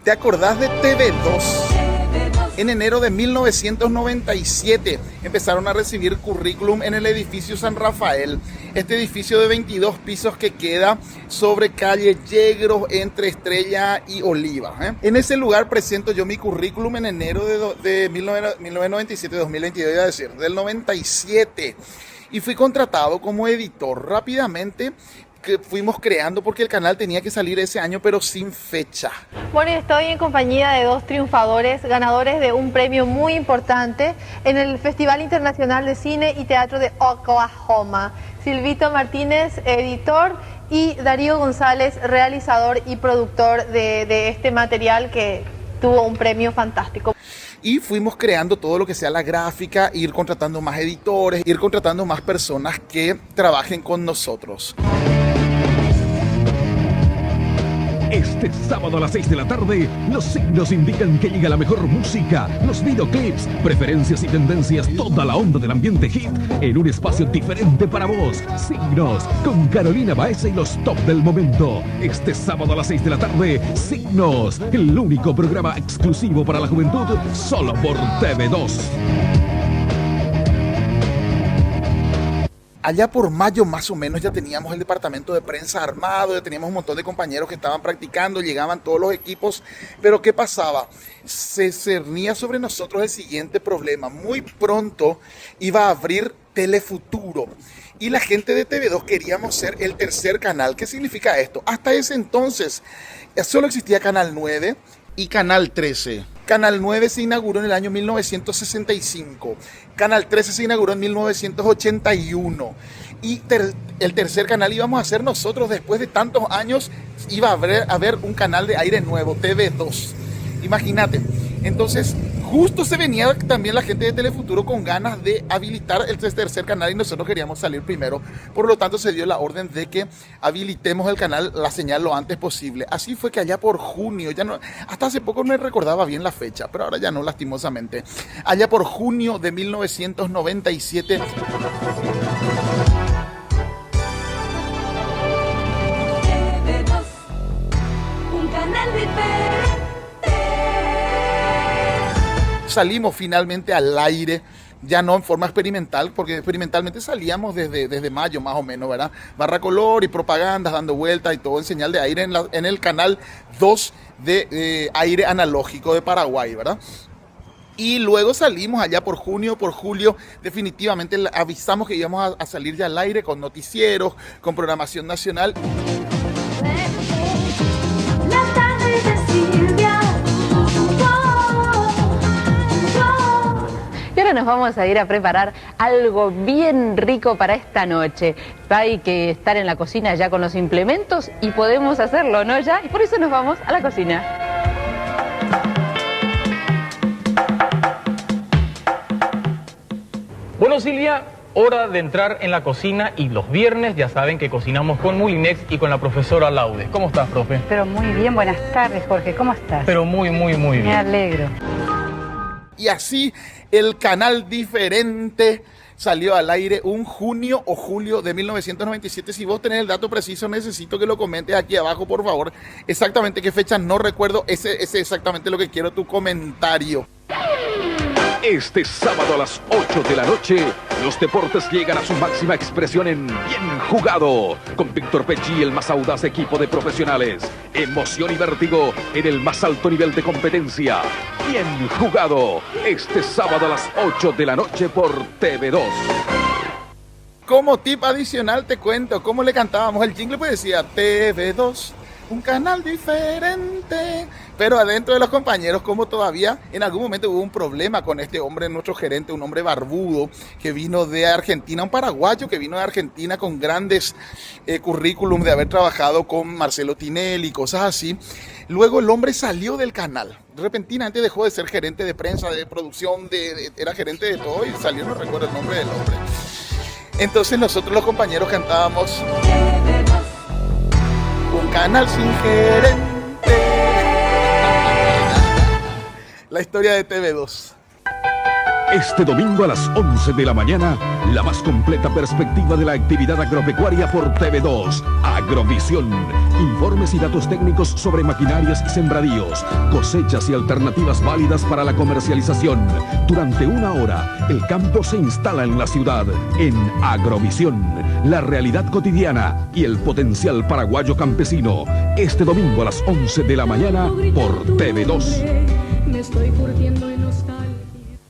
¿Te acordás de TV2? En enero de 1997 empezaron a recibir currículum en el edificio San Rafael, este edificio de 22 pisos que queda sobre calle Yegros entre Estrella y Oliva. En ese lugar presento yo mi currículum en enero de 1997, 2022, iba a decir, del 97. Y fui contratado como editor rápidamente, que fuimos creando porque el canal tenía que salir ese año pero sin fecha. Bueno, estoy en compañía de dos triunfadores, ganadores de un premio muy importante en el Festival Internacional de Cine y Teatro de Oklahoma. Silvito Martínez, editor, y Darío González, realizador y productor de este material que tuvo un premio fantástico. Y fuimos creando todo lo que sea la gráfica, ir contratando más editores, ir contratando más personas que trabajen con nosotros. Este sábado a las 6 de la tarde, los signos indican que llega la mejor música, los videoclips, preferencias y tendencias, toda la onda del ambiente hit, en un espacio diferente para vos. Signos, con Carolina Baeza y los top del momento. Este sábado a las 6 de la tarde, Signos, el único programa exclusivo para la juventud, solo por TV2. Allá por mayo más o menos ya teníamos el departamento de prensa armado, ya teníamos un montón de compañeros que estaban practicando, llegaban todos los equipos, pero ¿qué pasaba? Se cernía sobre nosotros el siguiente problema. Muy pronto iba a abrir Telefuturo y la gente de TV2 queríamos ser el tercer canal. ¿Qué significa esto? Hasta ese entonces solo existía Canal 9 y Canal 13. Canal 9 se inauguró en el año 1965, Canal 13 se inauguró en 1981 y el tercer canal íbamos a ser nosotros. Después de tantos años iba a haber un canal de aire nuevo, TV2. Imagínate. Entonces justo se venía también la gente de Telefuturo con ganas de habilitar el tercer canal y nosotros queríamos salir primero. Por lo tanto se dio la orden de que habilitemos el canal, la señal lo antes posible. Así fue que allá por junio, ya no, hasta hace poco no recordaba bien la fecha, pero ahora ya no, lastimosamente. Allá por junio de 1997... salimos finalmente al aire, ya no en forma experimental, porque experimentalmente salíamos desde mayo más o menos, ¿verdad? Barra color y propagandas dando vueltas y todo en señal de aire en el canal 2 de aire analógico de Paraguay, ¿verdad? Y luego salimos allá por junio, por julio, definitivamente avisamos que íbamos a salir ya al aire con noticieros, con programación nacional. Y ahora nos vamos a ir a preparar algo bien rico para esta noche. Hay que estar en la cocina ya con los implementos y podemos hacerlo, ¿no? Ya, y por eso nos vamos a la cocina. Bueno, Silvia, hora de entrar en la cocina y los viernes ya saben que cocinamos con Moulinex y con la profesora Laude. ¿Cómo estás, profe? Pero muy bien, buenas tardes, Jorge, ¿cómo estás? Pero muy bien. Me alegro. Y así el canal diferente salió al aire un junio o julio de 1997. Si vos tenés el dato preciso, necesito que lo comentes aquí abajo, por favor. Exactamente qué fecha, no recuerdo. Ese es exactamente lo que quiero, tu comentario. Este sábado a las 8 de la noche, los deportes llegan a su máxima expresión en Bien Jugado, con Víctor Pecci, el más audaz equipo de profesionales. Emoción y vértigo en el más alto nivel de competencia. Bien Jugado, este sábado a las 8 de la noche por TV2. Como tip adicional te cuento cómo le cantábamos el jingle, pues decía TV2, un canal diferente. Pero adentro de los compañeros, como todavía en algún momento hubo un problema con este hombre, nuestro gerente, un hombre barbudo que vino de Argentina, un paraguayo que vino de Argentina con grandes currículum de haber trabajado con Marcelo Tinelli y cosas así. Luego el hombre salió del canal. Repentinamente dejó de ser gerente de prensa, de producción, era gerente de todo y salió, no recuerdo el nombre del hombre. Entonces nosotros los compañeros cantábamos un canal sin gerente. La historia de TV2. Este domingo a las 11 de la mañana, la más completa perspectiva de la actividad agropecuaria por TV2, Agrovisión. Informes y datos técnicos sobre maquinarias y sembradíos, cosechas y alternativas válidas para la comercialización. Durante una hora, el campo se instala en la ciudad. En Agrovisión, la realidad cotidiana y el potencial paraguayo campesino. Este domingo a las 11 de la mañana por TV2. Me estoy curtiendo en